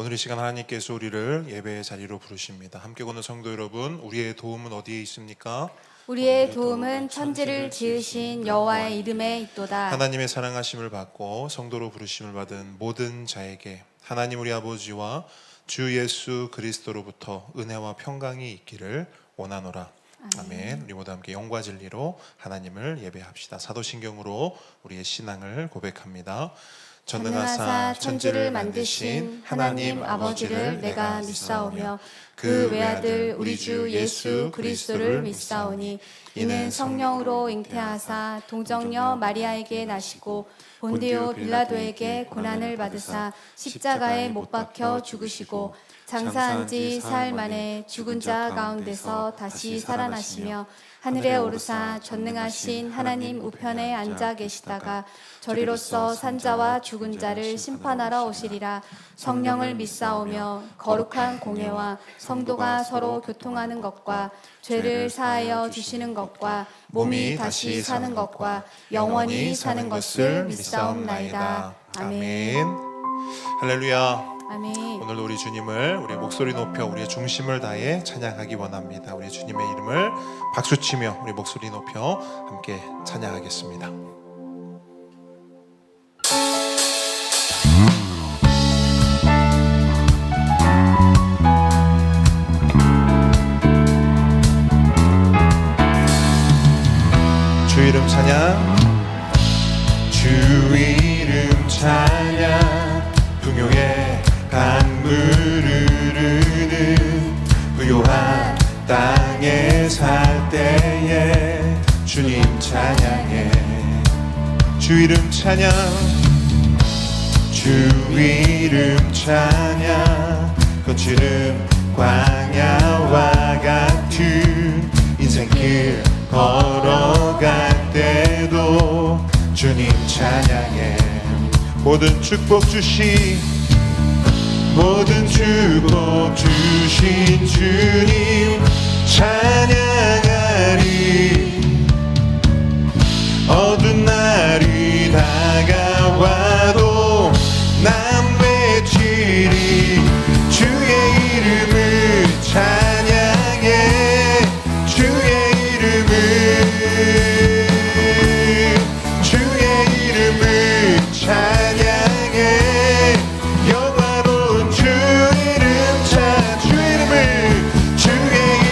오늘 이 시간 하나님께서 우리를 예배의 자리로 부르십니다. 함께 오는 성도 여러분, 우리의 도움은 어디에 있습니까? 우리의 도움은 천지를 지으신 여호와의 이름에 있도다. 하나님의 사랑하심을 받고 성도로 부르심을 받은 모든 자에게 하나님 우리 아버지와 주 예수 그리스도로부터 은혜와 평강이 있기를 원하노라. 아멘. 우리 모두 함께 영과 진리로 하나님을 예배합시다. 사도신경으로 우리의 신앙을 고백합니다. 전능하사 천지를 만드신 하나님 아버지를 내가 믿사오며 그 외아들 우리 주 예수 그리스도를 믿사오니 이는 성령으로 잉태하사 동정녀 마리아에게 나시고 본디오 빌라도에게 고난을 받으사 십자가에 못 박혀 죽으시고 장사한 지 사흘 만에 죽은 자 가운데서 다시 살아나시며 하늘에 오르사 전능하신 하나님 우편에 앉아 계시다가 저리로서 산자와 죽은 자를 심판하러 오시리라. 성령을 믿사오며 거룩한 공회와 성도가 서로 교통하는 것과 죄를 사하여 주시는 것과 몸이 다시 사는 것과 영원히 사는 것을 믿사옵나이다. 아멘. 할렐루야. 아멘. 오늘도 우리 주님을 우리 목소리 높여 우리의 중심을 다해 찬양하기 원합니다. 우리 주님의 이름을 박수치며 우리 목소리 높여 함께 찬양하겠습니다. 주 이름 찬양, 주 이름 찬양, 풍요의 강물을 흐르는 부요한 땅에 살 때에 주님 찬양해. 주 이름 찬양, 주 이름 찬양, 거칠은 광야와 같은 인생길 걸어갈 때도 주님 찬양해. 모든 축복 주신 주님 찬양하리. 어두운 날이 다가와도 난 외치리. 주의 이름을 찬양해. 주의 이름을 찬양해. 영화로운 주 이름 주의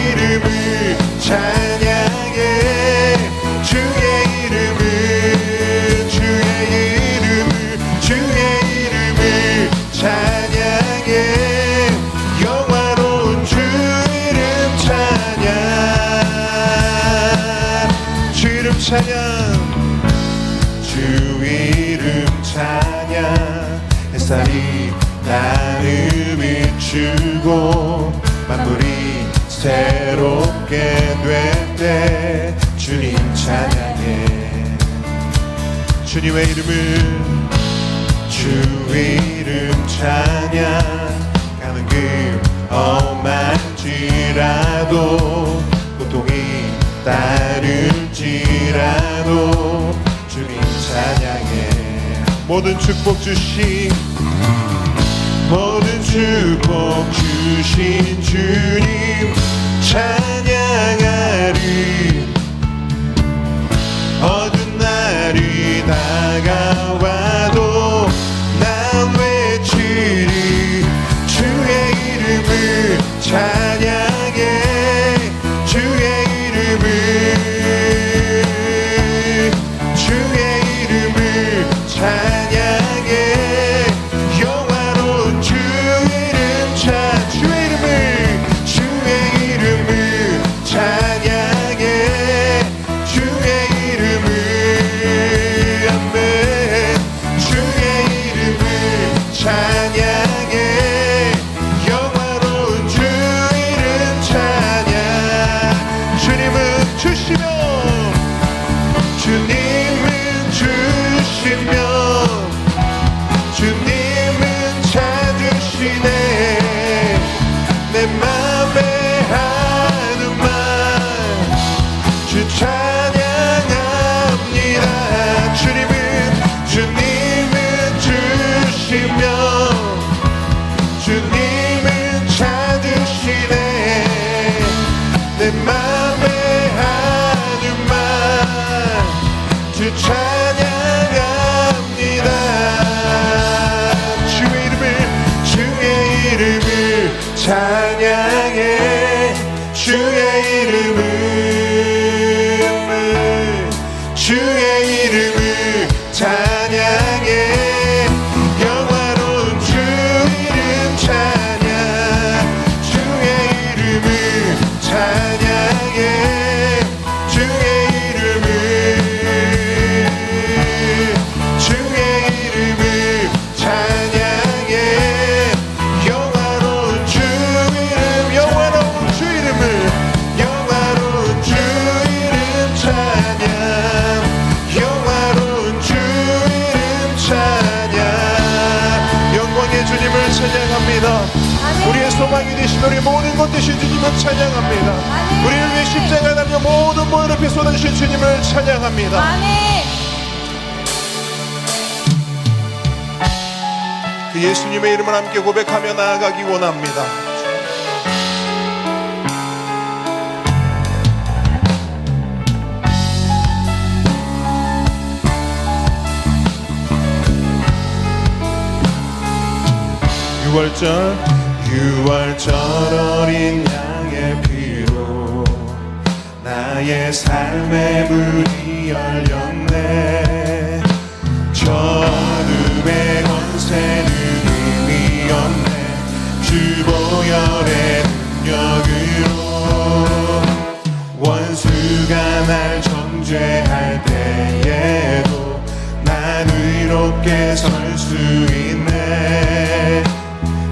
이름을 찬양해. 주의 이름을 찬양해. 영화로운 주 이름 찬양. 주 이름 찬양, 주 이름 찬양. 햇살이 나를 비추고 만물이 새롭게 될 때 주님 찬양해. 주님의 이름을, 주 이름 찬양. 가는 길 험할지라도 고통이 따를지라도 주님 찬양해. 모든 축복 주신 주님 찬양하리. 어두운 날이 다가와도 난 외치리. 주의 이름을 찬양해. 주의 이름을 찬양해. 영화로운 주 이름 주의 이름을 찬양합니다. 주의 이름을 찬양해. 주의 이름을 찬양해. 영화로운 주 이름 찬양. 주의 이름을 찬양해. 주의 이름을 찬양해. 영화로운 주 이름을 영화로운 주 이름 찬양. 영화로운 주 이름 찬양. 영광의 주님을 찬양합니다. 우리의 소망이 되시며 우리의 모든 것 되신 주님을 찬양합니다. 우리를 위해 십자가 달려 모든 모든 앞에 쏟아주신 주님을 찬양합니다. 아멘. 그 예수님의 이름을 함께 고백하며 나아가기 원합니다. 유월절 어린 양의 피로 나의 삶의 문이 열렸네. 저 어둠의 권세는 이미 없네. 주 보혈의 능력으로 원수가 날 정죄할 때에도 난 의롭게 설 수 있네.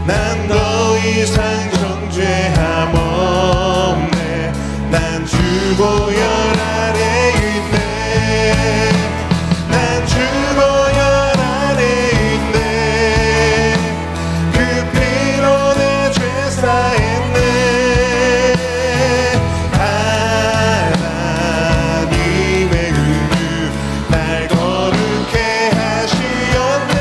난 더 이상 정죄함 없네. 난 주 보혈 아래 있네. 난 주 보혈 아래 있네. 그 피로 내 죄 사했네. 하나님의 은혜 날 거룩해 하시었네.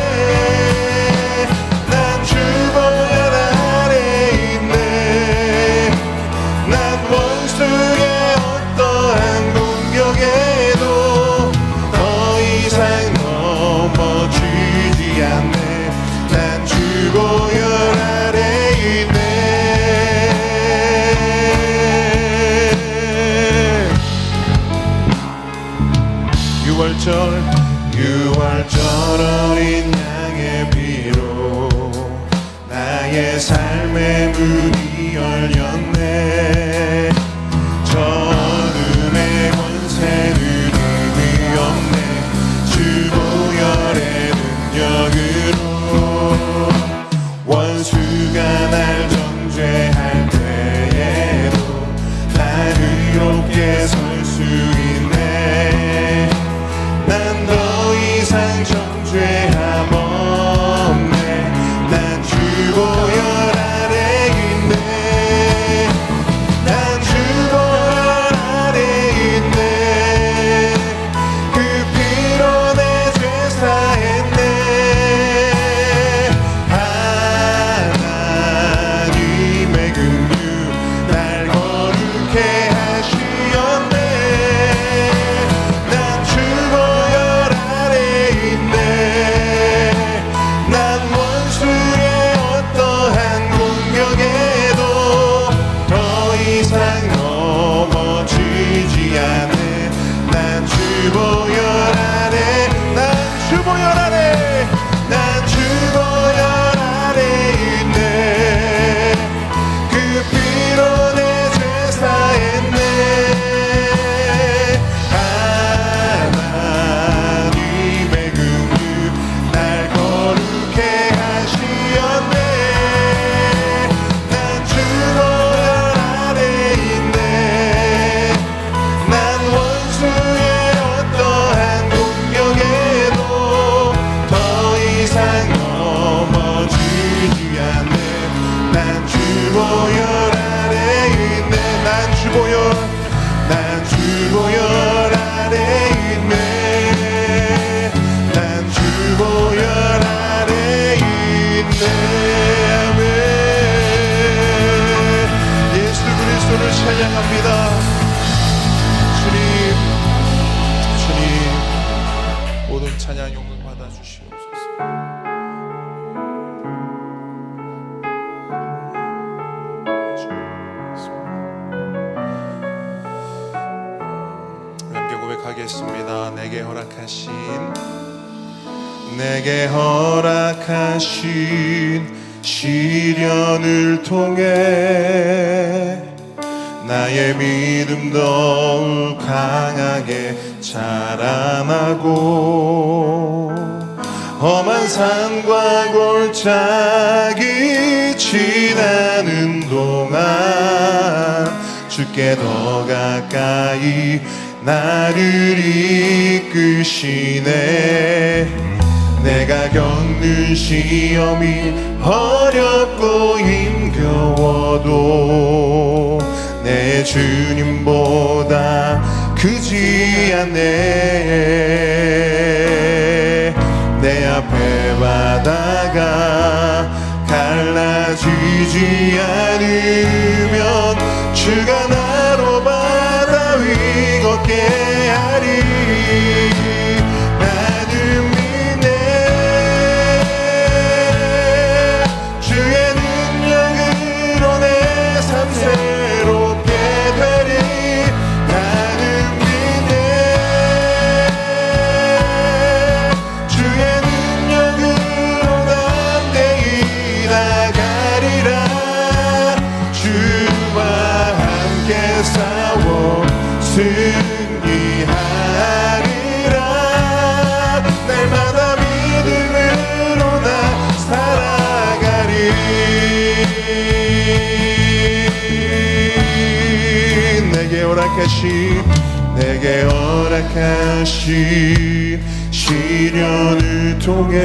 난 주 보혈 아래 있네. 난 원수의 어떠한 공격에도 더 이상 넘어지지 않네. 난 주 보혈 아래 있네. 유월절 어린 양의 피로 나의 삶의 문이 열렸네. 저 어둠의 권세는 이미 없네. 주 보혈의 능력으로 원수가 날 정죄할 때에도 난 의롭게 설 수 있네. 난 더 부르겠습니다. 내게 허락하신 시련을 통해 나의 믿음 더욱 강하게 자라나고 험한 산과 골짜기 지나는 동안 주께 더 가까이 나를 이끄시네. 내가 겪는 시험이 어렵고 힘겨워도 내 주님보다 크지 않네. 내 앞에 바다가 갈라지지 않으면 주가 나로 바다 위 걷게 하리. 나는 믿네. 주의 능력으로 내 삶 새롭게 되리. 나는 믿네. 주의 능력으로 담대히 나가리라. 주와 함께 싸워 승리하리라. 날마다 믿음으로 나 살아가리. 내게 허락하신 시련을 통해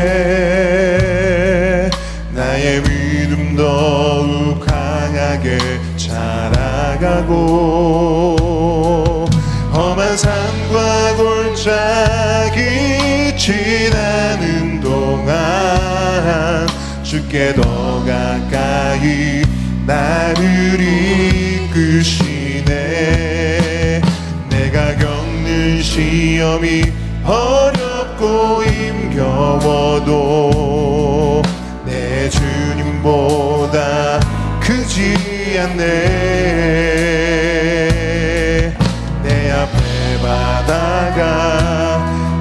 나의 믿음 더욱 강하게 자라가고 험한 산과 골짜기 지나는 동안 주께 더 가까이 나를 이끄시네. 내가 겪는 시험이 어렵고 힘겨워도 내 주님보다 크지 않네. 내 앞에 바다가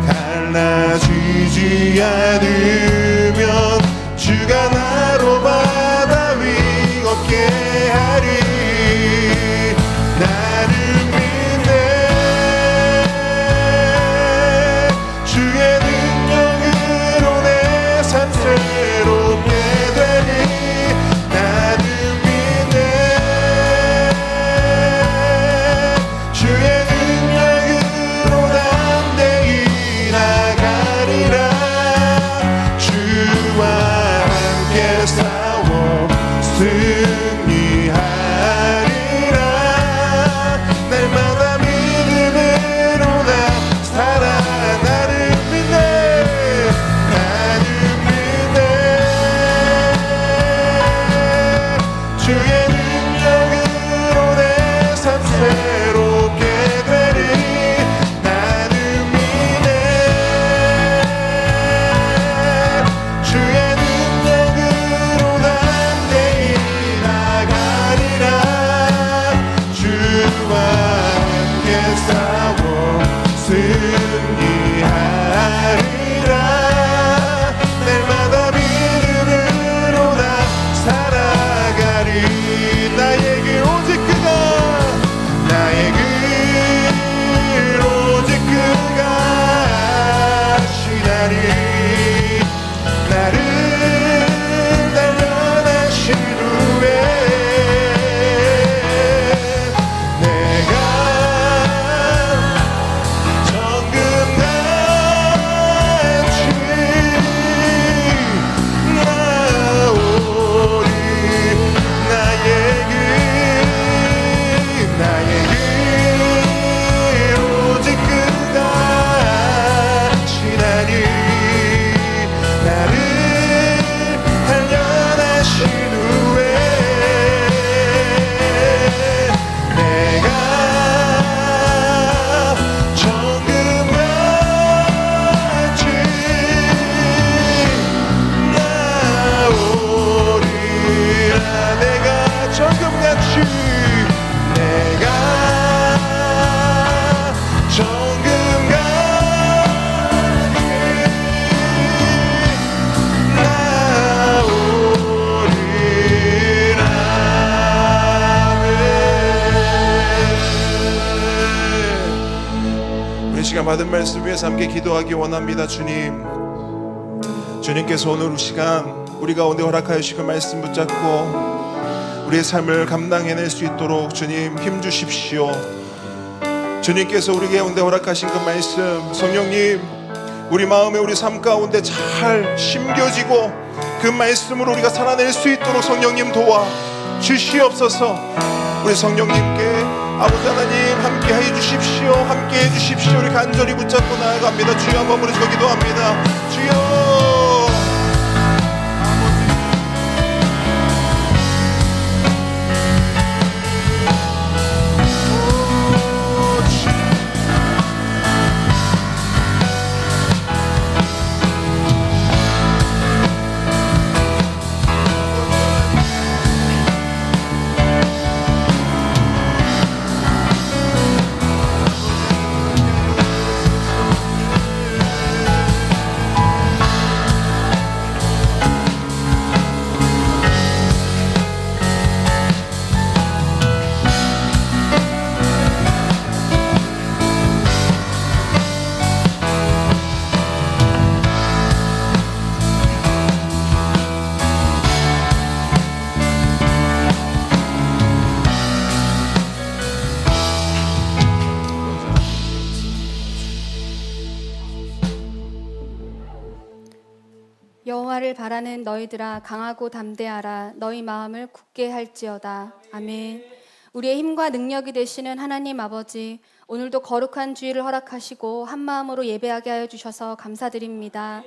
갈라지지 않으면 주가 나로 바다 위 걷게 하리. 나를 믿네. 주의 능력으로 내 삶 새롭게 되리. 나는 믿네. 주의 능력으로 담대히 나가리라. 주와 함께 싸워 승리하리라. 날마다 믿음으로 나 살아. 나를 믿네. 나는 믿네. 주의 능력으로 내 삶 새롭게 되리. 나는 믿네. 주의 능력으로 담대히 나가리라. 주와 함께 싸워 승리하리라. 날마다 믿음으로 나 살아가리. 나의 길 오직 그가, 나의 길 오직 그가 하시나니. 나를 단련하신 후에 내가 정금 다 이 시간 받은 말씀 위해서 함께 기도하기 원합니다. 주님께서 오늘 이 시간 우리 가운데 허락하여 주신 말씀 붙잡고 우리의 삶을 감당해낼 수 있도록 주님 힘 주십시오. 주님께서 우리 가운데 허락하신 그 말씀, 성령님 우리 마음에 우리 삶 가운데 잘 심겨지고 그 말씀으로 우리가 살아낼 수 있도록 성령님 도와 주시옵소서. 우리 성령님께 아버지 하나님 함께 해 주십시오. 함께 해 주십시오. 우리 간절히 붙잡고 나아갑니다. 주여 한번 부르짖고 기도합니다. 주여. 여호와를 바라는 너희들아 강하고 담대하라. 너희 마음을 굳게 할지어다. 아멘. 우리의 힘과 능력이 되시는 하나님 아버지, 오늘도 거룩한 주일을 허락하시고 한 마음으로 예배하게 하여 주셔서 감사드립니다.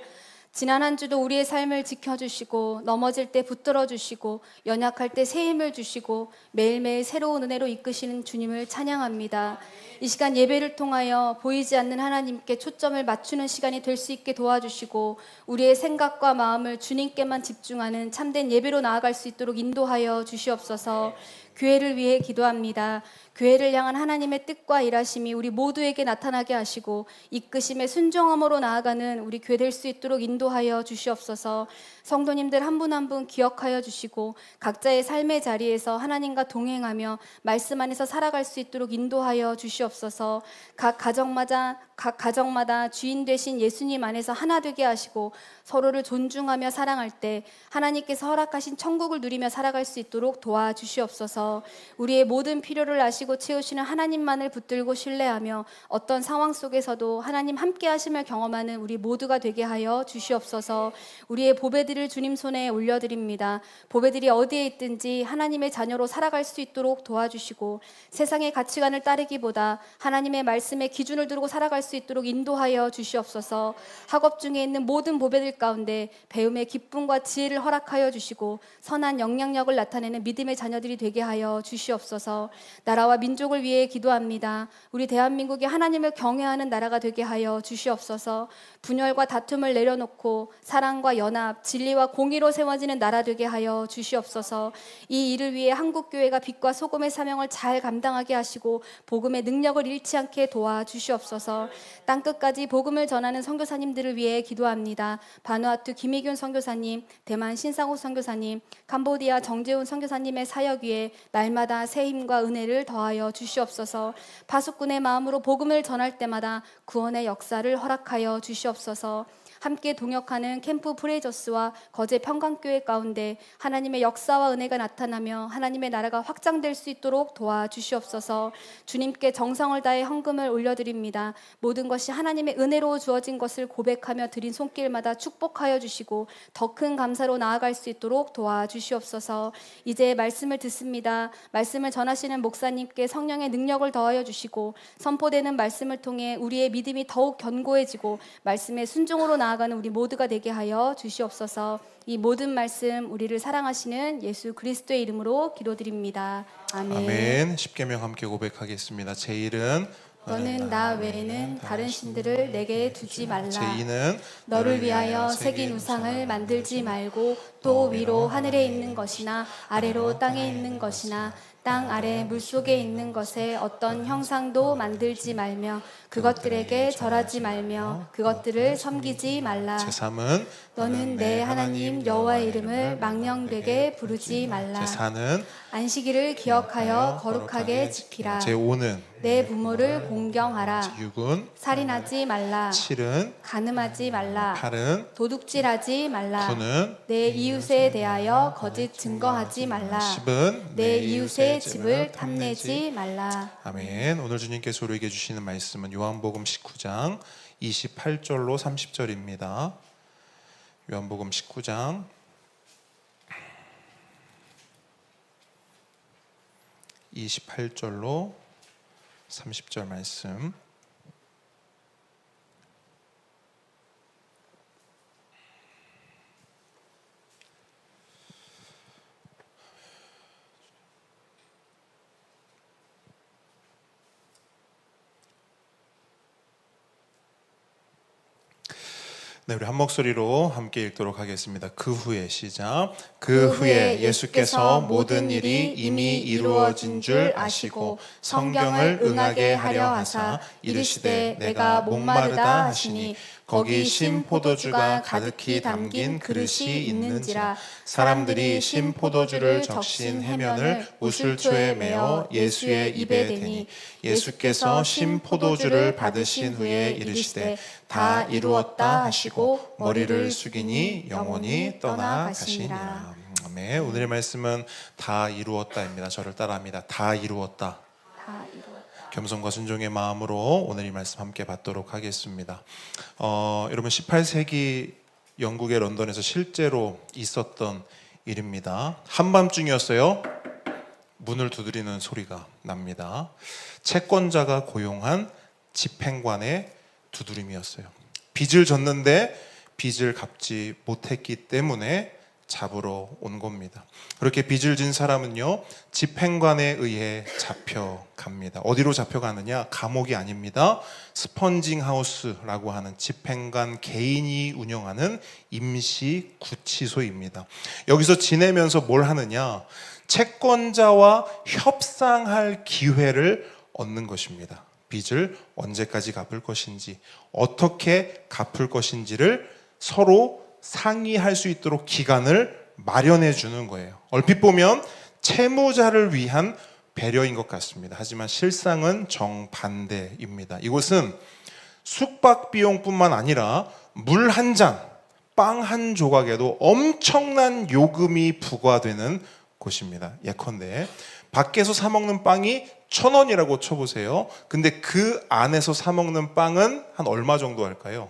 지난 한 주도 우리의 삶을 지켜주시고 넘어질 때 붙들어 주시고 연약할 때 새 힘을 주시고 매일매일 새로운 은혜로 이끄시는 주님을 찬양합니다. 이 시간 예배를 통하여 보이지 않는 하나님께 초점을 맞추는 시간이 될 수 있게 도와주시고 우리의 생각과 마음을 주님께만 집중하는 참된 예배로 나아갈 수 있도록 인도하여 주시옵소서. 교회를 위해 기도합니다. 교회를 향한 하나님의 뜻과 일하심이 우리 모두에게 나타나게 하시고 이끄심의 순종함으로 나아가는 우리 교회 될 수 있도록 인도하여 주시옵소서. 성도님들 한 분 한 분 기억하여 주시고 각자의 삶의 자리에서 하나님과 동행하며 말씀 안에서 살아갈 수 있도록 인도하여 주시옵소서. 각 가정마다 주인 되신 예수님 안에서 하나 되게 하시고 서로를 존중하며 사랑할 때 하나님께서 허락하신 천국을 누리며 살아갈 수 있도록 도와주시옵소서. 우리의 모든 필요를 아시고 채우시는 하나님만을 붙들고 신뢰하며 어떤 상황 속에서도 하나님 함께 하심을 경험하는 우리 모두가 되게 하여 주시옵소서. 우리의 보배들을 주님 손에 올려드립니다. 보배들이 어디에 있든지 하나님의 자녀로 살아갈 수 있도록 도와주시고 세상의 가치관을 따르기보다 하나님의 말씀의 기준을 두고 살아갈 수 있도록 인도하여 주시옵소서. 학업 중에 있는 모든 보배들 가운데 배움의 기쁨과 지혜를 허락하여 주시고 선한 영향력을 나타내는 믿음의 자녀들이 되게 하여 주시옵소서. 나라와 민족을 위해 기도합니다. 우리 대한민국이 하나님을 경외하는 나라가 되게 하여 주시옵소서. 분열과 다툼을 내려놓고 사랑과 연합, 진리와 공의로 세워지는 나라 되게 하여 주시옵소서. 이 일을 위해 한국교회가 빛과 소금의 사명을 잘 감당하게 하시고 복음의 능력을 잃지 않게 도와주시옵소서. 땅끝까지 복음을 전하는 선교사님들을 위해 기도합니다. 바누아투 김희균 선교사님, 대만 신상호 선교사님, 캄보디아 정재훈 선교사님의 사역 위에 날마다 새 힘과 은혜를 더하여 주시옵소서. 파수꾼의 마음으로 복음을 전할 때마다 구원의 역사를 허락하여 주시옵소서. 함께 동역하는 캠프 프레저스와 거제 평강교회 가운데 하나님의 역사와 은혜가 나타나며 하나님의 나라가 확장될 수 있도록 도와주시옵소서. 주님께 정성을 다해 헌금을 올려드립니다. 모든 것이 하나님의 은혜로 주어진 것을 고백하며 드린 손길마다 축복하여 주시고 더 큰 감사로 나아갈 수 있도록 도와주시옵소서. 이제 말씀을 듣습니다. 말씀을 전하시는 목사님께 성령의 능력을 더하여 주시고 선포되는 말씀을 통해 우리의 믿음이 더욱 견고해지고 말씀의 순종으로 나아가는 우리 모두가 되게 하여 주시옵소서. 이 모든 말씀 우리를 사랑하시는 예수 그리스도의 이름으로 기도드립니다. 아멘. 아멘. 십계명 함께 고백하겠습니다. 제1은 너는 나 외에는 다른 신들을 내게 두지 말라. 제2는 너를 위하여 새긴 우상을 만들지 말고 또 위로 하늘에 있는 것이나 아래로 땅에 있는 것이나 땅 아래 물속에 있는 것에 어떤 형상도 만들지 말며 그것들에게 절하지 말며 그것들을 섬기지 말라. 제3은 너는 내 하나님 여호와의 이름을 망령되게 부르지 말라. 제4는 안식일을 기억하여 거룩하게 지키라. 제5는 내 부모를 공경하라. 제6은 살인하지 말라. 7은 간음하지 말라. 8은 도둑질하지 말라. 9는 내 이웃에 대하여 거짓 증거하지 말라. 10은 내 이웃의 집을 탐내지 말라. 아멘. 오늘 주님께서 우리에게 주시는 말씀은 요한복음 19장 28절로 30절입니다. 요한복음 19장 28절로 30절 말씀. 네, 우리 한 목소리로 함께 읽도록 하겠습니다. 그 후에 시작. 그 후에 예수께서 모든 일이 이미 이루어진 줄 아시고 성경을 응하게 하려 하사 이르시되 내가 목마르다 하시니 거기 신 포도주가 가득히 담긴 그릇이 있는지라. 사람들이 신 포도주를 적신 해면을 우슬초에 메어 예수의 입에 대니 예수께서 신 포도주를 받으신 후에 이르시되 다 이루었다 하시고 머리를 숙이니 영원히 떠나가시니라. 아멘. 오늘의 말씀은 다 이루었다입니다. 저를 따라합니다. 다 이루었다. 다 이루었다. 겸손과 순종의 마음으로 오늘 이 말씀 함께 받도록 하겠습니다. 여러분 18세기 영국의 런던에서 실제로 있었던 일입니다. 한밤중이었어요. 문을 두드리는 소리가 납니다. 채권자가 고용한 집행관의 두드림이었어요. 빚을 졌는데 빚을 갚지 못했기 때문에 잡으러 온 겁니다. 그렇게 빚을 진 사람은요, 집행관에 의해 잡혀갑니다. 어디로 잡혀가느냐? 감옥이 아닙니다. 스펀징 하우스라고 하는 집행관 개인이 운영하는 임시 구치소입니다. 여기서 지내면서 뭘 하느냐? 채권자와 협상할 기회를 얻는 것입니다. 빚을 언제까지 갚을 것인지, 어떻게 갚을 것인지를 서로 상의할 수 있도록 기간을 마련해 주는 거예요. 얼핏 보면 채무자를 위한 배려인 것 같습니다. 하지만 실상은 정반대입니다. 이곳은 숙박 비용뿐만 아니라 물 한 잔, 빵 한 조각에도 엄청난 요금이 부과되는 곳입니다. 예컨대 밖에서 사 먹는 빵이 1,000원이라고 쳐보세요. 근데 그 안에서 사 먹는 빵은 한 얼마 정도 할까요?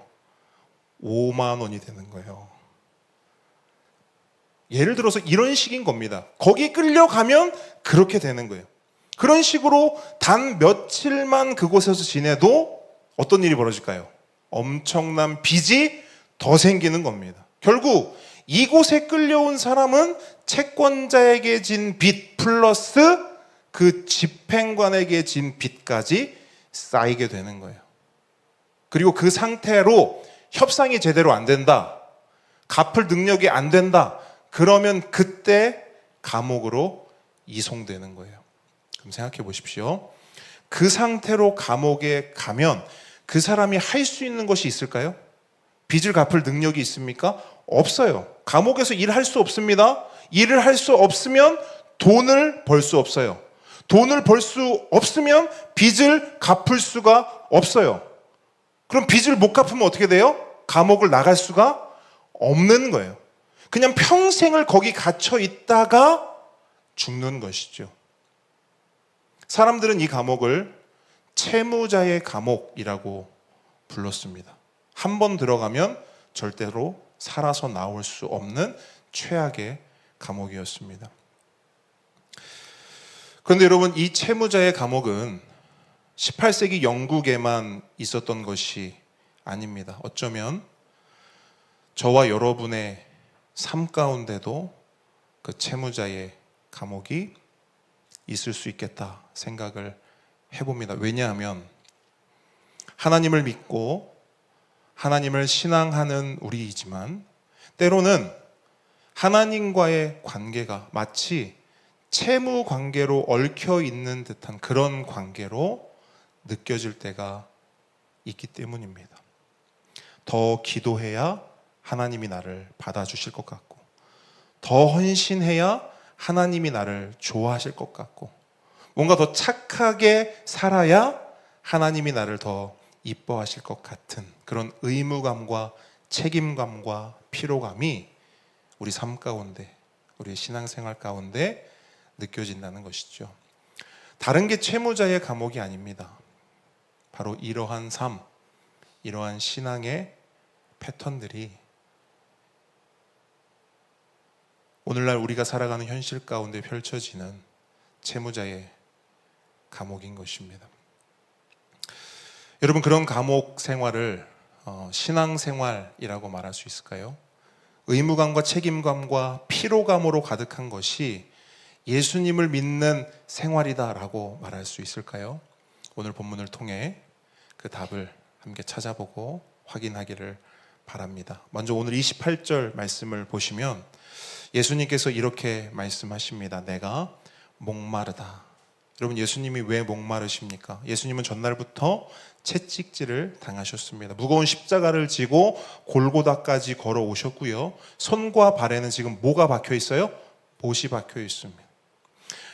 5만 원이 되는 거예요. 예를 들어서 이런 식인 겁니다. 거기 끌려가면 그렇게 되는 거예요. 그런 식으로 단 며칠만 그곳에서 지내도 어떤 일이 벌어질까요? 엄청난 빚이 더 생기는 겁니다. 결국 이곳에 끌려온 사람은 채권자에게 진 빚 플러스 그 집행관에게 진 빚까지 쌓이게 되는 거예요. 그리고 그 상태로 협상이 제대로 안 된다, 갚을 능력이 안 된다, 그러면 그때 감옥으로 이송되는 거예요. 그럼 생각해 보십시오. 그 상태로 감옥에 가면 그 사람이 할 수 있는 것이 있을까요? 빚을 갚을 능력이 있습니까? 없어요. 감옥에서 일할 수 없습니다. 일을 할 수 없으면 돈을 벌 수 없어요. 돈을 벌 수 없으면 빚을 갚을 수가 없어요. 그럼 빚을 못 갚으면 어떻게 돼요? 감옥을 나갈 수가 없는 거예요. 그냥 평생을 거기 갇혀 있다가 죽는 것이죠. 사람들은 이 감옥을 채무자의 감옥이라고 불렀습니다. 한 번 들어가면 절대로 살아서 나올 수 없는 최악의 감옥이었습니다. 그런데 여러분, 이 채무자의 감옥은 18세기 영국에만 있었던 것이 아닙니다. 어쩌면 저와 여러분의 삶 가운데도 그 채무자의 감옥이 있을 수 있겠다 생각을 해봅니다. 왜냐하면 하나님을 믿고 하나님을 신앙하는 우리이지만 때로는 하나님과의 관계가 마치 채무 관계로 얽혀 있는 듯한 그런 관계로 느껴질 때가 있기 때문입니다. 더 기도해야 하나님이 나를 받아주실 것 같고, 더 헌신해야 하나님이 나를 좋아하실 것 같고, 뭔가 더 착하게 살아야 하나님이 나를 더 이뻐하실 것 같은 그런 의무감과 책임감과 피로감이 우리 삶 가운데, 우리의 신앙생활 가운데 느껴진다는 것이죠. 다른 게 채무자의 감옥이 아닙니다. 바로 이러한 삶, 이러한 신앙의 패턴들이 오늘날 우리가 살아가는 현실 가운데 펼쳐지는 채무자의 감옥인 것입니다. 여러분, 그런 감옥 생활을 신앙생활이라고 말할 수 있을까요? 의무감과 책임감과 피로감으로 가득한 것이 예수님을 믿는 생활이다라고 말할 수 있을까요? 오늘 본문을 통해 그 답을 함께 찾아보고 확인하기를 바랍니다. 먼저 오늘 28절 말씀을 보시면 예수님께서 이렇게 말씀하십니다. 내가 목마르다. 여러분, 예수님이 왜 목마르십니까? 예수님은 전날부터 채찍질을 당하셨습니다. 무거운 십자가를 지고 골고다까지 걸어오셨고요. 손과 발에는 지금 뭐가 박혀 있어요? 못이 박혀 있습니다.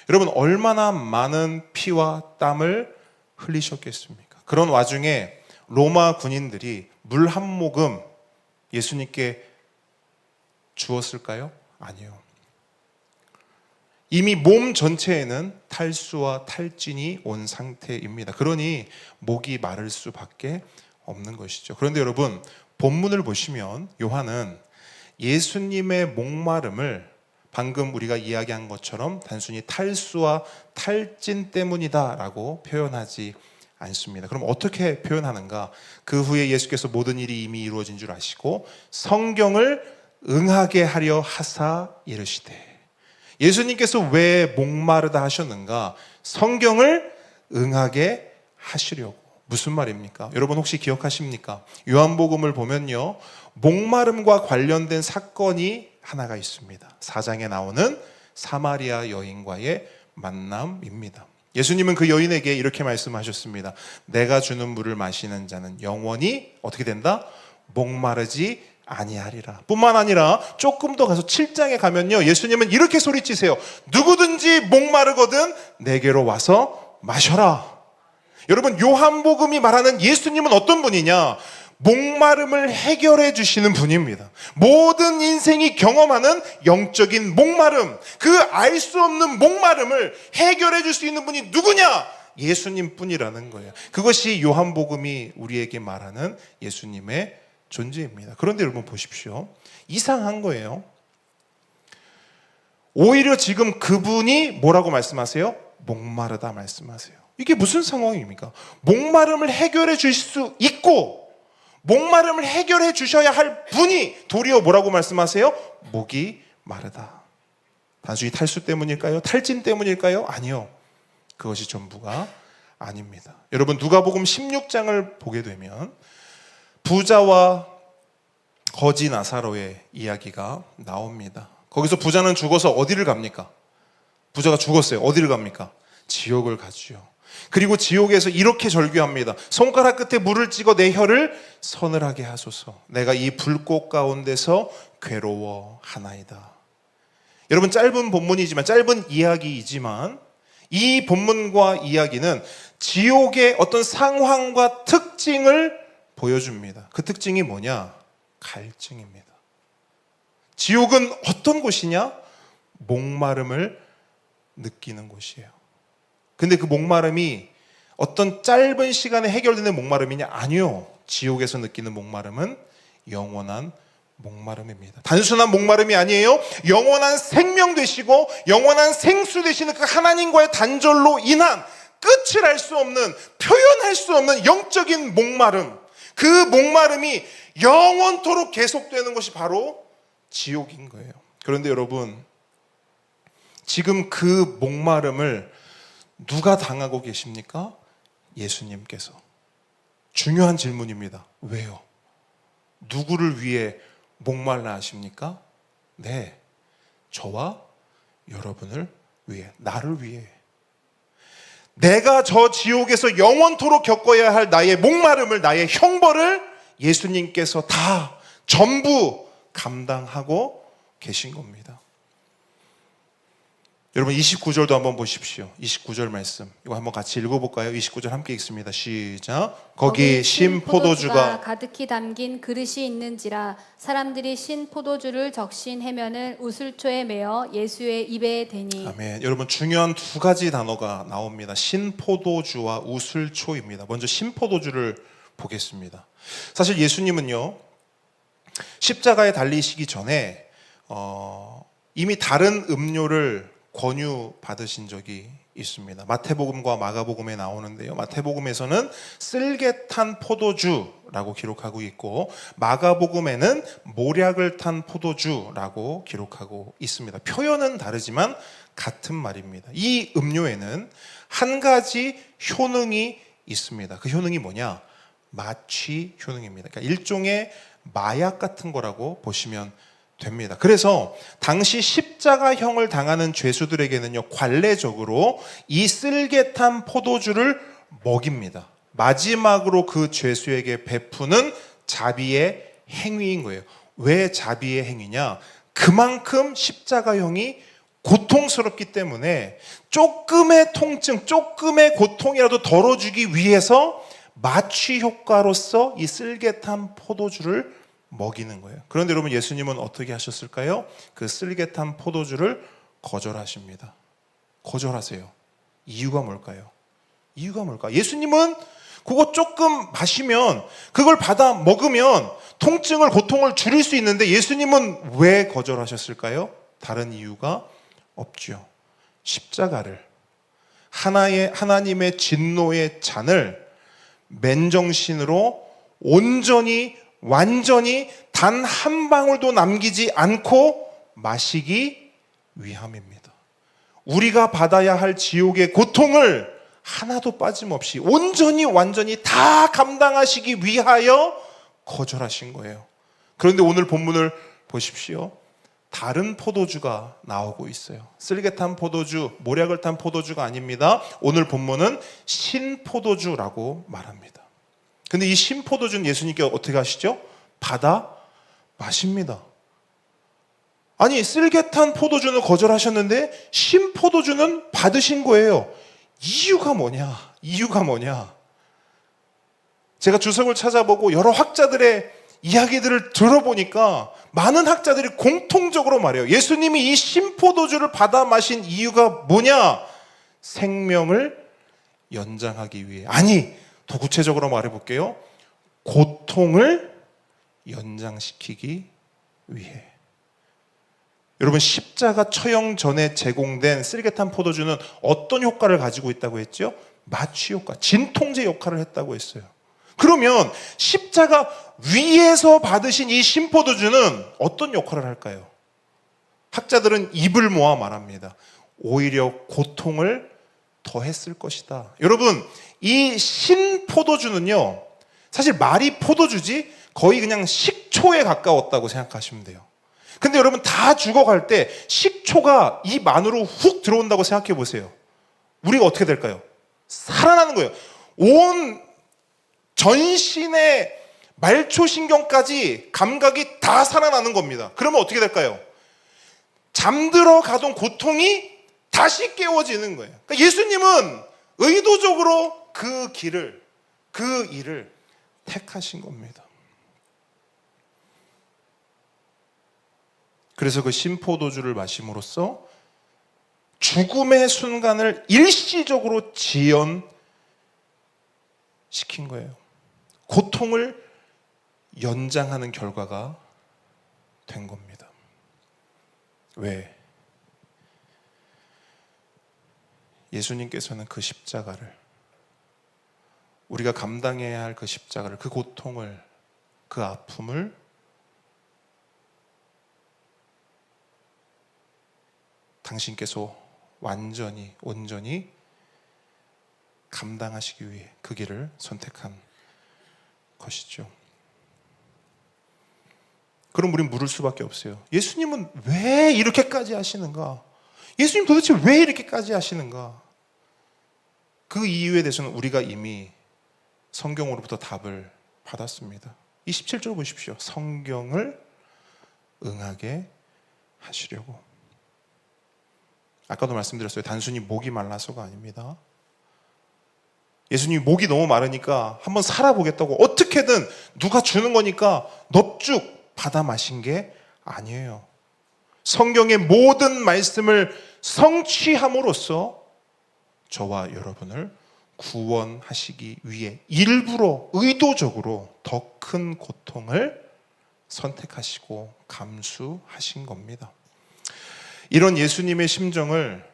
여러분, 얼마나 많은 피와 땀을 흘리셨겠습니까? 그런 와중에 로마 군인들이 물 한 모금 예수님께 주었을까요? 아니요. 이미 몸 전체에는 탈수와 탈진이 온 상태입니다. 그러니 목이 마를 수밖에 없는 것이죠. 그런데 여러분, 본문을 보시면 요한은 예수님의 목마름을 방금 우리가 이야기한 것처럼 단순히 탈수와 탈진 때문이다라고 표현하지 않습니다. 그럼 어떻게 표현하는가? 그 후에 예수께서 모든 일이 이미 이루어진 줄 아시고 성경을 응하게 하려 하사 이르시되. 예수님께서 왜 목마르다 하셨는가? 성경을 응하게 하시려고. 무슨 말입니까? 여러분 혹시 기억하십니까? 요한복음을 보면요, 목마름과 관련된 사건이 하나가 있습니다. 4장에 나오는 사마리아 여인과의 만남입니다. 예수님은 그 여인에게 이렇게 말씀하셨습니다. 내가 주는 물을 마시는 자는 영원히 어떻게 된다? 목마르지 아니하리라. 뿐만 아니라 조금 더 가서 7장에 가면요, 예수님은 이렇게 소리치세요. 누구든지 목마르거든 내게로 와서 마셔라. 여러분, 요한복음이 말하는 예수님은 어떤 분이냐? 목마름을 해결해 주시는 분입니다. 모든 인생이 경험하는 영적인 목마름, 그 알 수 없는 목마름을 해결해 줄 수 있는 분이 누구냐? 예수님 뿐이라는 거예요. 그것이 요한복음이 우리에게 말하는 예수님의 존재입니다. 그런데 여러분 보십시오. 이상한 거예요. 오히려 지금 그분이 뭐라고 말씀하세요? 목마르다 말씀하세요. 이게 무슨 상황입니까? 목마름을 해결해 주실 수 있고 목마름을 해결해 주셔야 할 분이 도리어 뭐라고 말씀하세요? 목이 마르다. 단순히 탈수 때문일까요? 탈진 때문일까요? 아니요. 그것이 전부가 아닙니다. 여러분, 누가복음 16장을 보게 되면 부자와 거지 나사로의 이야기가 나옵니다. 거기서 부자는 죽어서 어디를 갑니까? 부자가 죽었어요. 어디를 갑니까? 지옥을 가죠. 그리고 지옥에서 이렇게 절규합니다. 손가락 끝에 물을 찍어 내 혀를 서늘하게 하소서. 내가 이 불꽃 가운데서 괴로워하나이다. 여러분, 짧은 본문이지만, 짧은 이야기이지만 이 본문과 이야기는 지옥의 어떤 상황과 특징을 보여줍니다. 그 특징이 뭐냐? 갈증입니다. 지옥은 어떤 곳이냐? 목마름을 느끼는 곳이에요. 근데 그 목마름이 어떤 짧은 시간에 해결되는 목마름이냐? 아니요. 지옥에서 느끼는 목마름은 영원한 목마름입니다. 단순한 목마름이 아니에요. 영원한 생명 되시고 영원한 생수 되시는 그 하나님과의 단절로 인한 끝을 알 수 없는, 표현할 수 없는 영적인 목마름, 그 목마름이 영원토록 계속되는 것이 바로 지옥인 거예요. 그런데 여러분, 지금 그 목마름을 누가 당하고 계십니까? 예수님께서. 중요한 질문입니다. 왜요? 누구를 위해 목말라 하십니까? 네, 저와 여러분을 위해, 나를 위해. 내가 저 지옥에서 영원토록 겪어야 할 나의 목마름을, 나의 형벌을 예수님께서 다 전부 감당하고 계신 겁니다. 여러분 29절도 한번 보십시오. 29절 말씀 이거 한번 같이 읽어볼까요? 29절 함께 읽습니다. 시작. 거기 신 포도주가 가득히 담긴 그릇이 있는지라 사람들이 신 포도주를 적신 해면을 우슬초에 메어 예수의 입에 대니. 아멘. 여러분 중요한 두 가지 단어가 나옵니다. 신 포도주와 우슬초입니다. 먼저 신 포도주를 보겠습니다. 사실 예수님은요 십자가에 달리시기 전에 이미 다른 음료를 권유 받으신 적이 있습니다. 마태복음과 마가복음에 나오는데요. 마태복음에서는 쓸개탄 포도주라고 기록하고 있고 마가복음에는 모략을 탄 포도주라고 기록하고 있습니다. 표현은 다르지만 같은 말입니다. 이 음료에는 한 가지 효능이 있습니다. 그 효능이 뭐냐? 마취 효능입니다. 그러니까 일종의 마약 같은 거라고 보시면 됩니다. 그래서 당시 십자가형을 당하는 죄수들에게는요 관례적으로 이 쓸개탄 포도주를 먹입니다. 마지막으로 그 죄수에게 베푸는 자비의 행위인 거예요. 왜 자비의 행위냐? 그만큼 십자가형이 고통스럽기 때문에 조금의 통증, 조금의 고통이라도 덜어주기 위해서 마취 효과로서 이 쓸개탄 포도주를 먹이는 거예요. 그런데 여러분 예수님은 어떻게 하셨을까요? 그 쓸개탄 포도주를 거절하십니다. 거절하세요. 이유가 뭘까요? 이유가 뭘까? 예수님은 그거 조금 마시면 그걸 받아 먹으면 통증을 고통을 줄일 수 있는데 예수님은 왜 거절하셨을까요? 다른 이유가 없죠. 십자가를 하나님의 진노의 잔을 맨정신으로 온전히 완전히 단 한 방울도 남기지 않고 마시기 위함입니다. 우리가 받아야 할 지옥의 고통을 하나도 빠짐없이 온전히 완전히 다 감당하시기 위하여 거절하신 거예요. 그런데 오늘 본문을 보십시오. 다른 포도주가 나오고 있어요. 쓸개탄 포도주, 모략을 탄 포도주가 아닙니다. 오늘 본문은 신포도주라고 말합니다. 근데 이 신포도주는 예수님께 어떻게 하시죠? 받아 마십니다. 아니 쓸개탄 포도주는 거절하셨는데 신포도주는 받으신 거예요. 이유가 뭐냐? 이유가 뭐냐? 제가 주석을 찾아보고 여러 학자들의 이야기들을 들어보니까 많은 학자들이 공통적으로 말해요. 예수님이 이 신포도주를 받아 마신 이유가 뭐냐? 생명을 연장하기 위해. 아니 더 구체적으로 말해볼게요. 고통을 연장시키기 위해. 여러분 십자가 처형 전에 제공된 쓸개탄 포도주는 어떤 효과를 가지고 있다고 했죠? 마취 효과, 진통제 역할을 했다고 했어요. 그러면 십자가 위에서 받으신 이 신포도주는 어떤 역할을 할까요? 학자들은 입을 모아 말합니다. 오히려 고통을 더했을 것이다. 여러분 이 신포도주는요 사실 말이 포도주지 거의 그냥 식초에 가까웠다고 생각하시면 돼요. 근데 여러분 다 죽어갈 때 식초가 입 안으로 훅 들어온다고 생각해 보세요. 우리가 어떻게 될까요? 살아나는 거예요. 온 전신의 말초신경까지 감각이 다 살아나는 겁니다. 그러면 어떻게 될까요? 잠들어 가던 고통이 다시 깨워지는 거예요. 그러니까 예수님은 의도적으로 그 길을, 그 일을 택하신 겁니다. 그래서 그 신포도주를 마심으로써 죽음의 순간을 일시적으로 지연시킨 거예요. 고통을 연장하는 결과가 된 겁니다. 왜? 예수님께서는 그 십자가를, 우리가 감당해야 할 그 십자가를, 그 고통을, 그 아픔을 당신께서 완전히, 온전히 감당하시기 위해 그 길을 선택한 것이죠. 그럼 우린 물을 수밖에 없어요. 예수님은 왜 이렇게까지 하시는가? 예수님 도대체 왜 이렇게까지 하시는가? 그 이유에 대해서는 우리가 이미 성경으로부터 답을 받았습니다. 27절 보십시오. 성경을 응하게 하시려고. 아까도 말씀드렸어요. 단순히 목이 말라서가 아닙니다. 예수님이 목이 너무 마르니까 한번 살아보겠다고 어떻게든 누가 주는 거니까 넙죽 받아 마신 게 아니에요. 성경의 모든 말씀을 성취함으로써 저와 여러분을 구원하시기 위해 일부러 의도적으로 더 큰 고통을 선택하시고 감수하신 겁니다. 이런 예수님의 심정을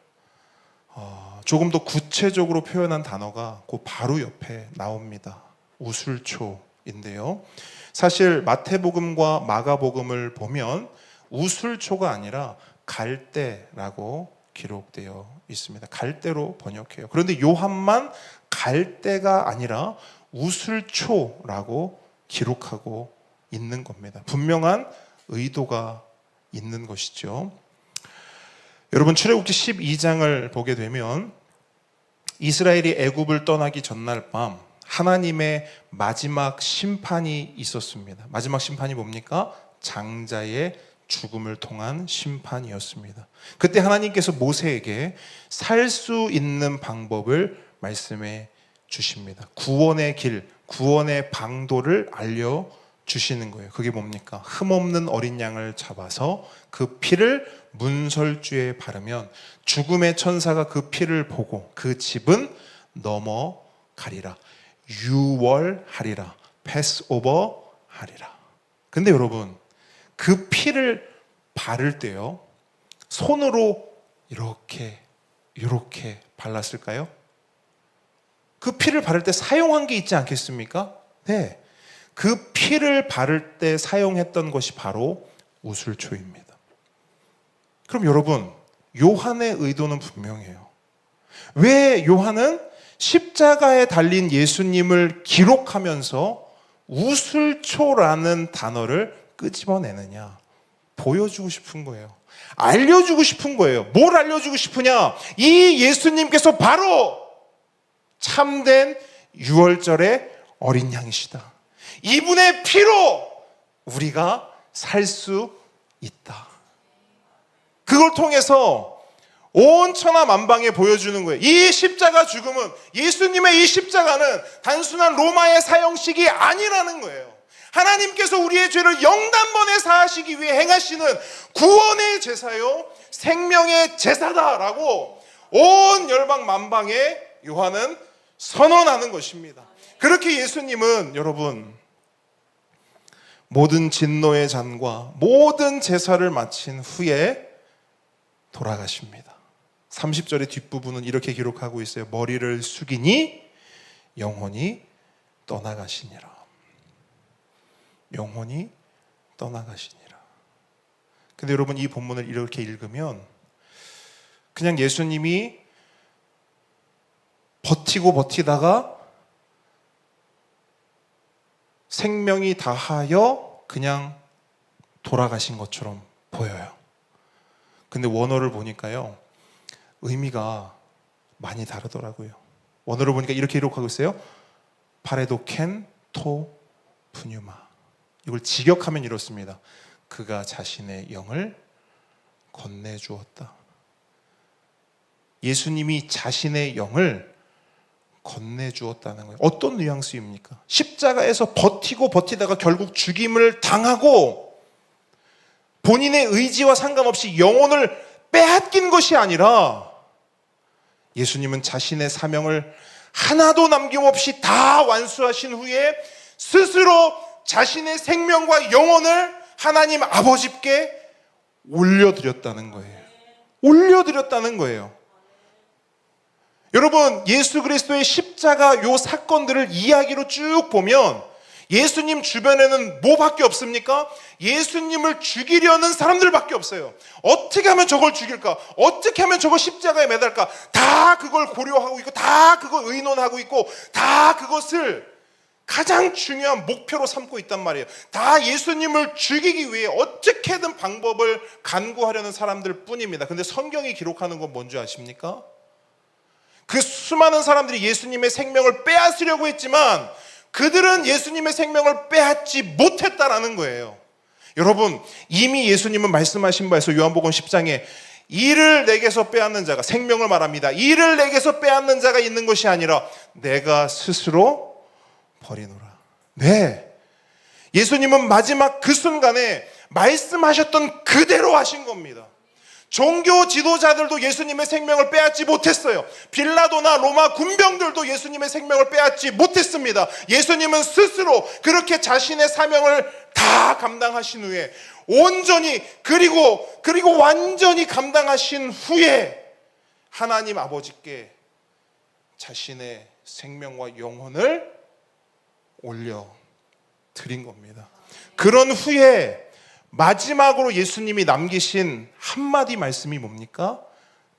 조금 더 구체적으로 표현한 단어가 그 바로 옆에 나옵니다. 우술초인데요. 사실 마태복음과 마가복음을 보면 우술초가 아니라 갈대라고 기록되어 있습니다. 갈대로 번역해요. 그런데 요한만 갈대가 아니라 우술초라고 기록하고 있는 겁니다. 분명한 의도가 있는 것이죠. 여러분 출애굽기 12장을 보게 되면 이스라엘이 애굽을 떠나기 전날 밤 하나님의 마지막 심판이 있었습니다. 마지막 심판이 뭡니까? 장자의 죽음을 통한 심판이었습니다. 그때 하나님께서 모세에게 살 수 있는 방법을 말씀해 주십니다. 구원의 길, 구원의 방도를 알려주시는 거예요. 그게 뭡니까? 흠없는 어린 양을 잡아서 그 피를 문설주에 바르면 죽음의 천사가 그 피를 보고 그 집은 넘어가리라. 유월하리라. 패스오버 하리라. 근데 여러분, 그 피를 바를 때요, 손으로 이렇게 발랐을까요? 그 피를 바를 때 사용한 게 있지 않겠습니까? 네. 그 피를 바를 때 사용했던 것이 바로 우술초입니다. 그럼 여러분, 요한의 의도는 분명해요. 왜 요한은 십자가에 달린 예수님을 기록하면서 우술초라는 단어를 끄집어내느냐? 보여주고 싶은 거예요. 알려주고 싶은 거예요. 뭘 알려주고 싶으냐? 이 예수님께서 바로 참된 유월절의 어린 양이시다. 이분의 피로 우리가 살 수 있다. 그걸 통해서 온 천하 만방에 보여주는 거예요. 이 십자가 죽음은, 예수님의 이 십자가는 단순한 로마의 사형식이 아니라는 거예요. 하나님께서 우리의 죄를 영단번에 사하시기 위해 행하시는 구원의 제사요, 생명의 제사다라고 온 열방 만방에 요한은 선언하는 것입니다. 그렇게 예수님은 여러분 모든 진노의 잔과 모든 제사를 마친 후에 돌아가십니다. 30절의 뒷부분은 이렇게 기록하고 있어요. 머리를 숙이니 영혼이 떠나가시니라. 영혼이 떠나가시니라. 근데 여러분, 이 본문을 이렇게 읽으면 그냥 예수님이 버티다가 생명이 다하여 그냥 돌아가신 것처럼 보여요. 근데 원어를 보니까요, 의미가 많이 다르더라고요. 원어를 보니까 이렇게 기록하고 있어요. 파레도켄 토 푸뉴마. 이걸 직역하면 이렇습니다. 그가 자신의 영을 건네주었다. 예수님이 자신의 영을 건네주었다는 거예요. 어떤 뉘앙스입니까? 십자가에서 버티다가 결국 죽임을 당하고 본인의 의지와 상관없이 영혼을 빼앗긴 것이 아니라 예수님은 자신의 사명을 하나도 남김없이 다 완수하신 후에 스스로 자신의 생명과 영혼을 하나님 아버지께 올려드렸다는 거예요. 올려드렸다는 거예요. 여러분, 예수 그리스도의 십자가 요 사건들을 이야기로 쭉 보면 예수님 주변에는 뭐밖에 없습니까? 예수님을 죽이려는 사람들밖에 없어요. 어떻게 하면 저걸 죽일까? 어떻게 하면 저걸 십자가에 매달까? 다 그걸 고려하고 있고, 다 그걸 의논하고 있고, 다 그것을 가장 중요한 목표로 삼고 있단 말이에요. 다 예수님을 죽이기 위해 어떻게든 방법을 간구하려는 사람들 뿐입니다. 근데 성경이 기록하는 건 뭔지 아십니까? 그 수많은 사람들이 예수님의 생명을 빼앗으려고 했지만 그들은 예수님의 생명을 빼앗지 못했다라는 거예요. 여러분, 이미 예수님은 말씀하신 바에서 요한복음 10장에 이를 내게서 빼앗는 자가, 생명을 말합니다. 이를 내게서 빼앗는 자가 있는 것이 아니라 내가 스스로 버리노라. 네, 예수님은 마지막 그 순간에 말씀하셨던 그대로 하신 겁니다. 종교 지도자들도 예수님의 생명을 빼앗지 못했어요. 빌라도나 로마 군병들도 예수님의 생명을 빼앗지 못했습니다. 예수님은 스스로 그렇게 자신의 사명을 다 감당하신 후에 온전히 그리고 완전히 감당하신 후에 하나님 아버지께 자신의 생명과 영혼을 올려 드린 겁니다. 그런 후에 마지막으로 예수님이 남기신 한마디 말씀이 뭡니까?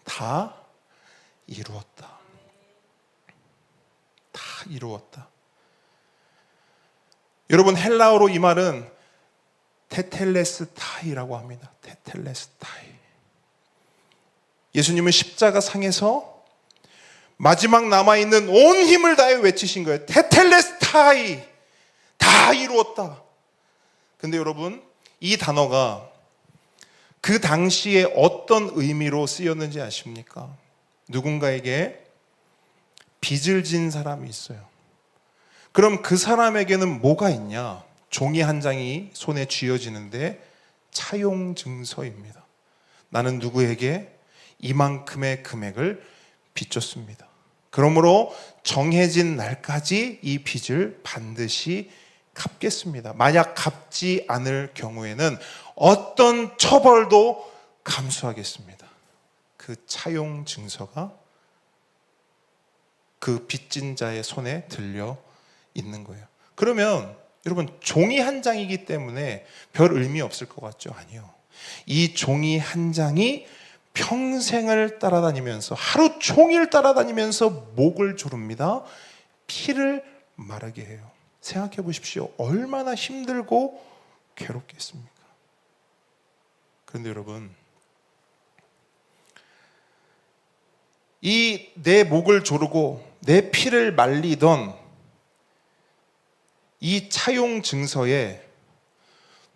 다 이루었다. 다 이루었다. 여러분, 헬라어로 이 말은 테텔레스타이라고 합니다. 테텔레스타이. 예수님은 십자가 상에서 마지막 남아있는 온 힘을 다해 외치신 거예요. 테텔레스타이. 다 이루었다. 근데 여러분, 이 단어가 그 당시에 어떤 의미로 쓰였는지 아십니까? 누군가에게 빚을 진 사람이 있어요. 그럼 그 사람에게는 뭐가 있냐? 종이 한 장이 손에 쥐어지는데 차용 증서입니다. 나는 누구에게 이만큼의 금액을 빚졌습니다. 그러므로 정해진 날까지 이 빚을 반드시 갚겠습니다. 만약 갚지 않을 경우에는 어떤 처벌도 감수하겠습니다. 그 차용 증서가 그 빚진 자의 손에 들려 있는 거예요. 그러면 여러분, 종이 한 장이기 때문에 별 의미 없을 것 같죠? 아니요. 이 종이 한 장이 평생을 따라다니면서, 하루 종일 따라다니면서 목을 조릅니다. 피를 마르게 해요. 생각해 보십시오. 얼마나 힘들고 괴롭겠습니까? 그런데 여러분, 이 내 목을 조르고 내 피를 말리던 이 차용 증서에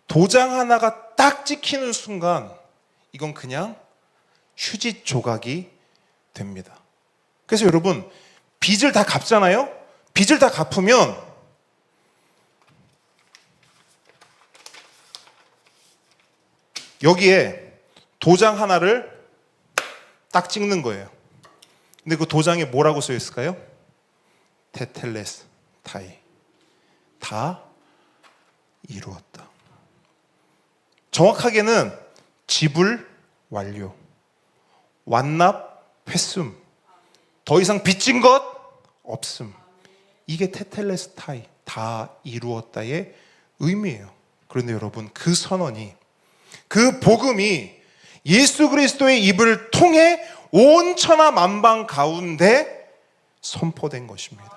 도장 하나가 딱 찍히는 순간 이건 그냥 휴지 조각이 됩니다. 그래서 여러분, 빚을 다 갚잖아요? 빚을 다 갚으면 여기에 도장 하나를 딱 찍는 거예요. 근데 그 도장에 뭐라고 써 있을까요? 테텔레스 타이. 다 이루었다. 정확하게는 지불 완료, 완납 했음, 더 이상 빚진 것 없음. 이게 테텔레스타이, 다 이루었다의 의미예요. 그런데 여러분, 그 선언이, 그 복음이 예수 그리스도의 입을 통해 온 천하 만방 가운데 선포된 것입니다.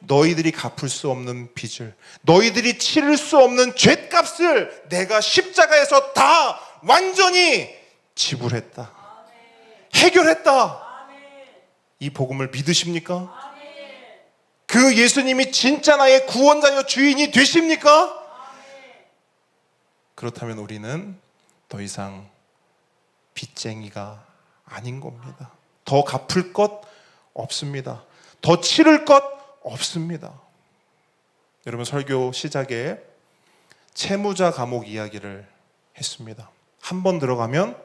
너희들이 갚을 수 없는 빚을, 너희들이 치를 수 없는 죗값을 내가 십자가에서 다 완전히 지불했다. 해결했다. 이 복음을 믿으십니까? 그 예수님이 진짜 나의 구원자여 주인이 되십니까? 그렇다면 우리는 더 이상 빚쟁이가 아닌 겁니다. 더 갚을 것 없습니다. 더 치를 것 없습니다. 여러분, 설교 시작에 채무자 감옥 이야기를 했습니다. 한 번 들어가면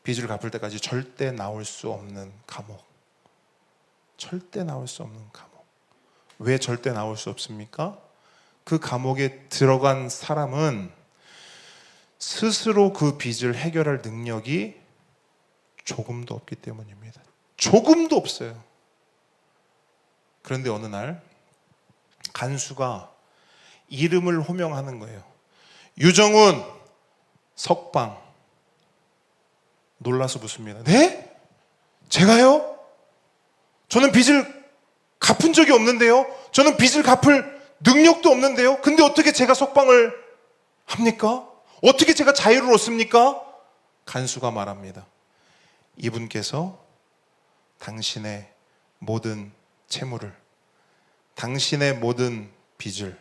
빚을 갚을 때까지 절대 나올 수 없는 감옥. 절대 나올 수 없는 감옥. 왜 절대 나올 수 없습니까? 그 감옥에 들어간 사람은 스스로 그 빚을 해결할 능력이 조금도 없기 때문입니다. 조금도 없어요. 그런데 어느 날 간수가 이름을 호명하는 거예요. 유정훈, 석방. 놀라서 묻습니다. 네? 제가요? 저는 빚을 갚은 적이 없는데요? 저는 빚을 갚을 능력도 없는데요. 근데 어떻게 제가 석방을 합니까? 어떻게 제가 자유를 얻습니까? 간수가 말합니다. 이분께서 당신의 모든 채무를, 당신의 모든 빚을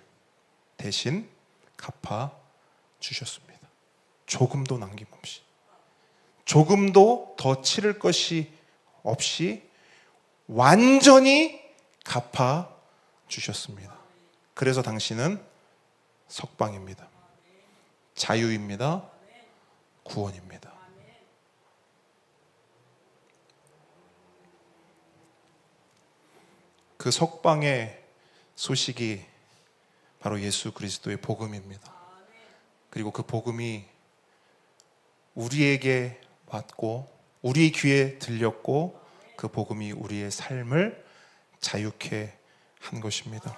대신 갚아 주셨습니다. 조금도 남김없이, 조금도 더 치를 것이 없이 완전히 갚아 주셨습니다. 그래서 당신은 석방입니다. 자유입니다. 구원입니다. 그 석방의 소식이 바로 예수 그리스도의 복음입니다. 그리고 그 복음이 우리에게 왔고 우리 귀에 들렸고 그 복음이 우리의 삶을 자유케 한 것입니다.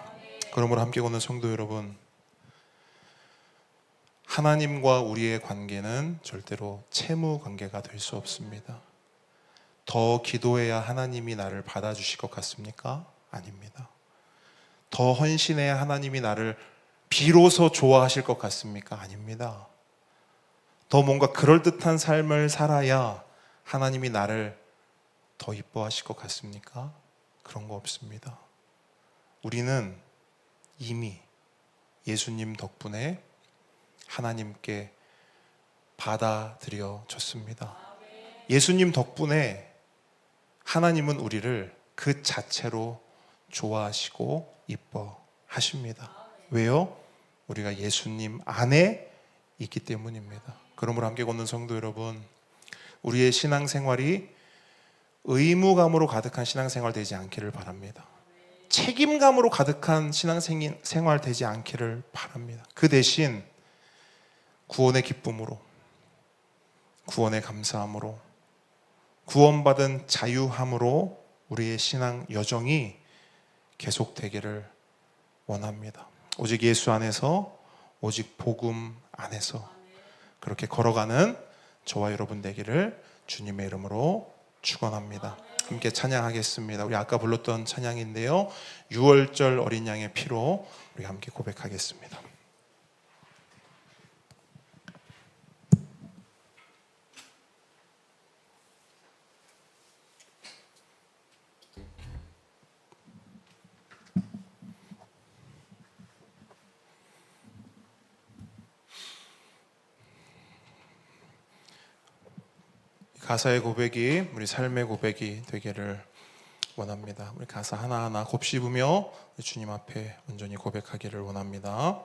그러므로 함께 걷는 성도 여러분, 하나님과 우리의 관계는 절대로 채무 관계가 될 수 없습니다. 더 기도해야 하나님이 나를 받아주실 것 같습니까? 아닙니다. 더 헌신해야 하나님이 나를 비로소 좋아하실 것 같습니까? 아닙니다. 더 뭔가 그럴듯한 삶을 살아야 하나님이 나를 더 이뻐하실 것 같습니까? 그런 거 없습니다. 우리는 이미 예수님 덕분에 하나님께 받아들여졌습니다. 예수님 덕분에 하나님은 우리를 그 자체로 좋아하시고 이뻐하십니다. 왜요? 우리가 예수님 안에 있기 때문입니다. 그러므로 함께 걷는 성도 여러분, 우리의 신앙생활이 의무감으로 가득한 신앙생활 되지 않기를 바랍니다. 책임감으로 가득한 신앙생활 되지 않기를 바랍니다. 그 대신 구원의 기쁨으로, 구원의 감사함으로, 구원받은 자유함으로 우리의 신앙 여정이 계속되기를 원합니다. 오직 예수 안에서, 오직 복음 안에서 그렇게 걸어가는 저와 여러분 되기를 주님의 이름으로 축원합니다. 함께 찬양하겠습니다. 우리 아까 불렀던 찬양인데요, 6월절 어린 양의 피로 우리 함께 고백하겠습니다. 가사의 고백이 우리 삶의 고백이 되기를 원합니다. 우리 가사 하나하나 곱씹으며 주님 앞에 온전히 고백하기를 원합니다.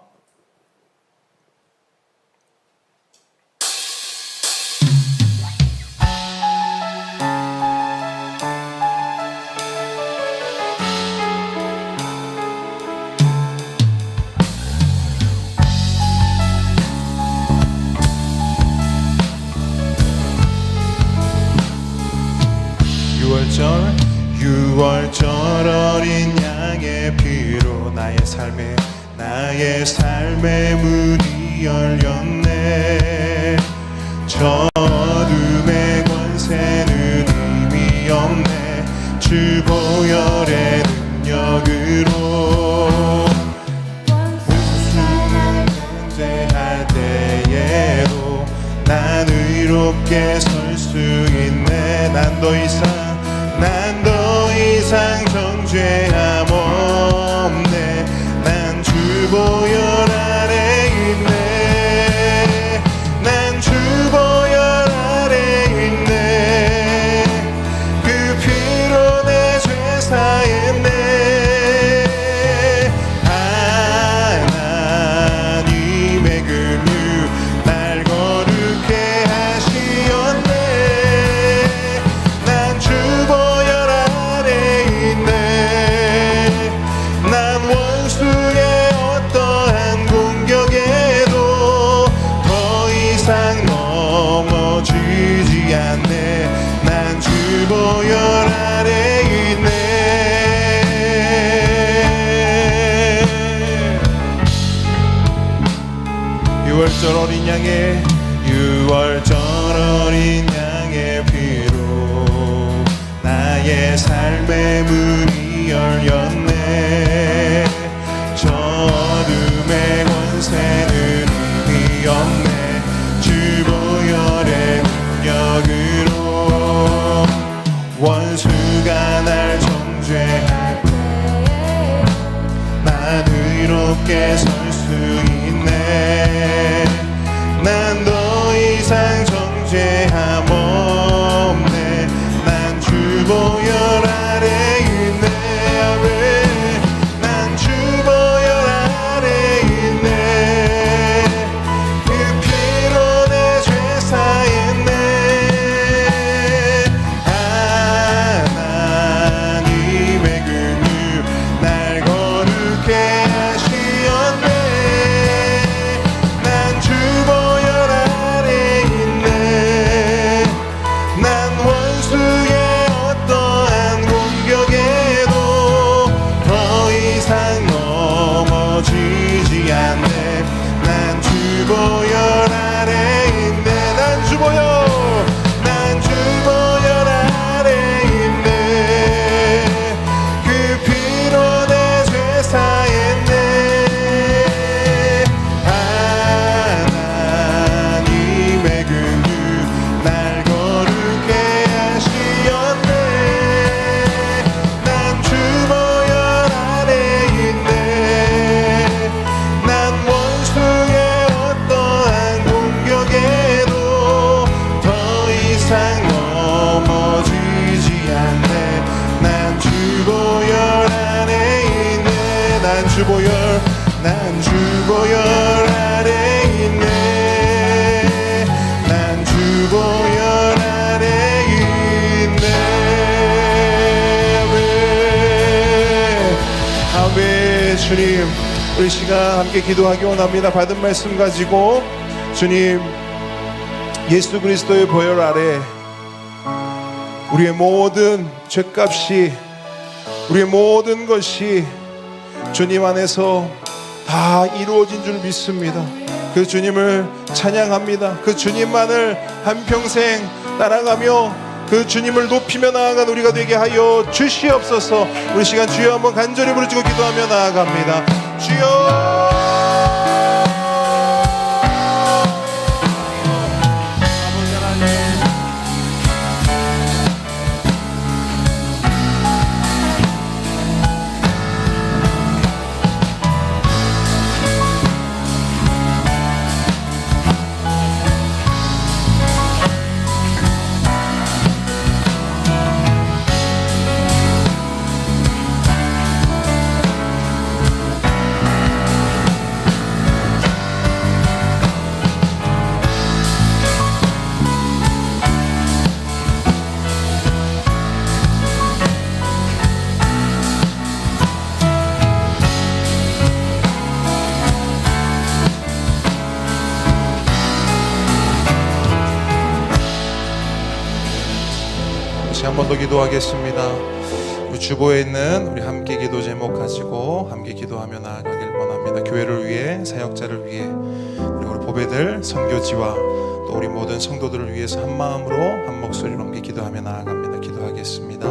유월절 어린 양의 피로 나의 삶의 문이 열렸네. 저 어둠의 권세는 의미 없네. 주 보혈의 능력으로 원수를 견제할 때에도 난 의롭게 설 수 있네. 난 더 이상 정죄함 없네. 난 주 보혈 아래 있네. 난 주 보혈 아래 있네. 그 피로 내 죄 사했네. 하나님의 긍휼 날 거룩해 하시었네. 난 주 보혈 난 원수의 어떠한 공격에도 더 이상 넘어지지 않네. 난 주 보혈 아래 있네. 유월절 어린 양의 피로 나의 삶의 문이 열렸네. 저 권세는 의미 없네. 주 보혈의 능력으로 원수가 날 정죄할 때 난 의롭게 설 수 있네. 난 더 이상 정죄함 없네. 난 주 보혈 아래 있네. 난 주 보혈 아래 있네. 그 피로 내 죄 사했네. 하나님의 긍휼 날 거룩해 하시었네. 난 주 보혈 아래 있네. 난 원수의 어떠한 공격에도 더 이상 넘어지지 않네. 난 주 보혈 아래 있네. 난 주 보혈 아래 있네. 그 피로 내 죄 사했네. 하나님의 긍휼 날 거룩해 하시었네. 난 주 보혈 아래 있네. 난 원수의 어떠한 공격에도 더 이상 넘어지지 않네. 난 주 보혈 안에 있네. 난 주 보혈 아래 있네. 난 주 보혈 아래 있네. 아멘. 주님, 우리 시간 함께 기도하기 원합니다. 받은 말씀 가지고 주님, 예수 그리스도의 보혈 아래 우리의 모든 죄값이, 우리의 모든 것이 주님 안에서 다 이루어진 줄 믿습니다. 그 주님을 찬양합니다. 그 주님만을 한평생 따라가며 그 주님을 높이며 나아간 우리가 되게 하여 주시옵소서. 우리 시간 주여 한번 간절히 부르짖고 기도하며 나아갑니다. 주여. 한 번 더 기도하겠습니다. 우리 주보에 있는 우리 함께 기도 제목 가지고 함께 기도하며 나아가길 원합니다. 교회를 위해, 사역자를 위해, 그리고 우리 보배들, 선교지와 또 우리 모든 성도들을 위해서 한 마음으로 한 목소리로 함께 기도하며 나아갑니다. 기도하겠습니다.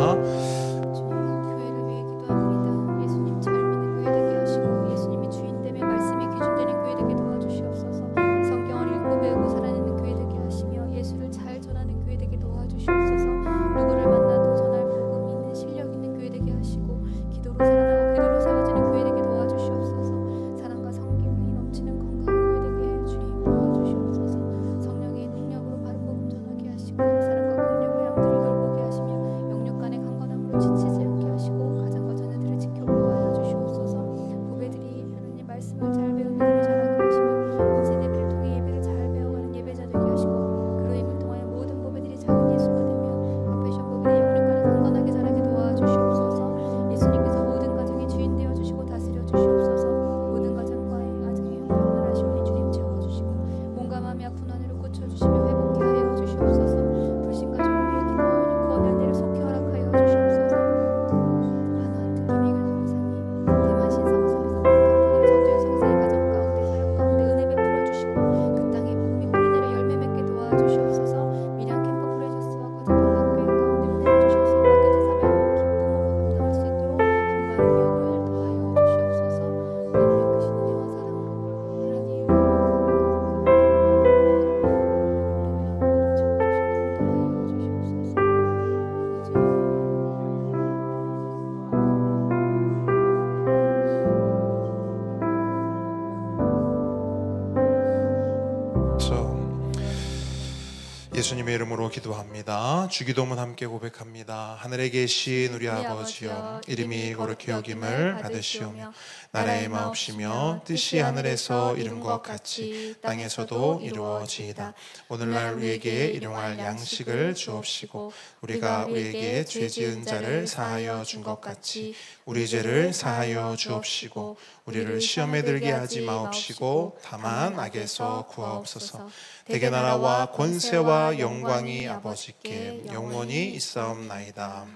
예수님의 이름으로 기도합니다. 주기도문 함께 고백합니다. 하늘에 계신 우리 아버지여, 이름이 거룩히 여김을 받으시오며 나라의 마옵시며 뜻이 하늘에서 이룬 것 같이 땅에서도 이루어지이다. 오늘날 우리에게 일용할 양식을 주옵시고 우리가 우리에게 죄 지은 자를 사하여 준 것 같이 우리 죄를 사하여 주옵시고 우리를 시험에 들게 하지 마옵시고 다만 악에서 구하옵소서. 대개 나라와 권세와 영광이 아버지께 영원히 있사옵나이다.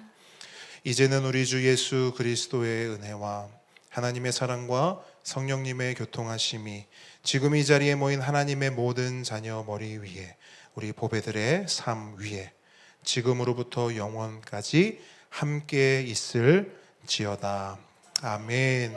이제는 우리 주 예수 그리스도의 은혜와 하나님의 사랑과 성령님의 교통하심이 지금 이 자리에 모인 하나님의 모든 자녀 머리 위에 우리 보배들의 삶 위에 지금으로부터 영원까지 함께 있을지어다. 아멘.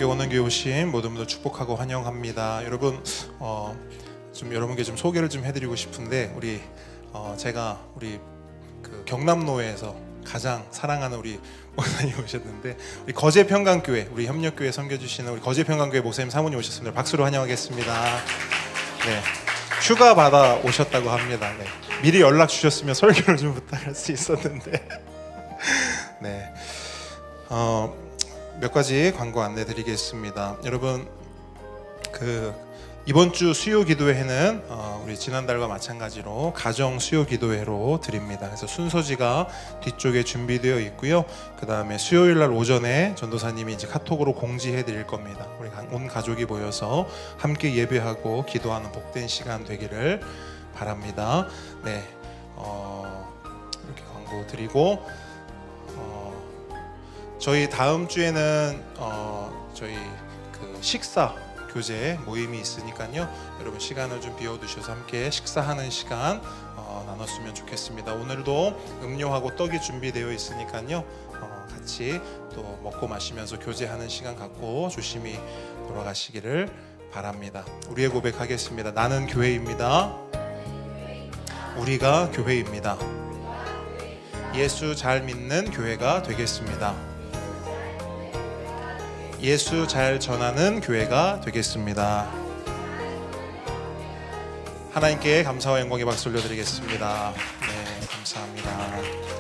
원원교회 오신 모든 분들 축복하고 환영합니다. 여러분 좀 여러분께 좀 소개를 좀 해드리고 싶은데 우리 제가 우리 그 경남로에서 가장 사랑하는 우리 목사님 오셨는데 우리 거제평강교회 우리 협력교회 섬겨주시는 우리 거제평강교회 목사님 사모님 오셨습니다. 박수로 환영하겠습니다. 네, 휴가 받아 오셨다고 합니다. 네, 미리 연락 주셨으면 설교를 좀 부탁할 수 있었는데 네. 몇 가지 광고 안내 드리겠습니다. 여러분 이번 주 수요 기도회는 우리 지난달과 마찬가지로 가정 수요 기도회로 드립니다. 그래서 순서지가 뒤쪽에 준비되어 있고요. 그 다음에 수요일 날 오전에 전도사님이 이제 카톡으로 공지해 드릴 겁니다. 우리 온 가족이 모여서 함께 예배하고 기도하는 복된 시간 되기를 바랍니다. 네, 이렇게 광고 드리고 저희 다음 주에는 저희 그 식사 교제 모임이 있으니까요. 여러분 시간을 좀 비워두셔서 함께 식사하는 시간 나눴으면 좋겠습니다. 오늘도 음료하고 떡이 준비되어 있으니까요. 같이 또 먹고 마시면서 교제하는 시간 갖고 조심히 돌아가시기를 바랍니다. 우리의 고백하겠습니다. 나는 교회입니다. 우리가 교회입니다. 예수 잘 믿는 교회가 되겠습니다. 예수 잘 전하는 교회가 되겠습니다. 하나님께 감사와 영광의 박수 올려드리겠습니다. 네, 감사합니다.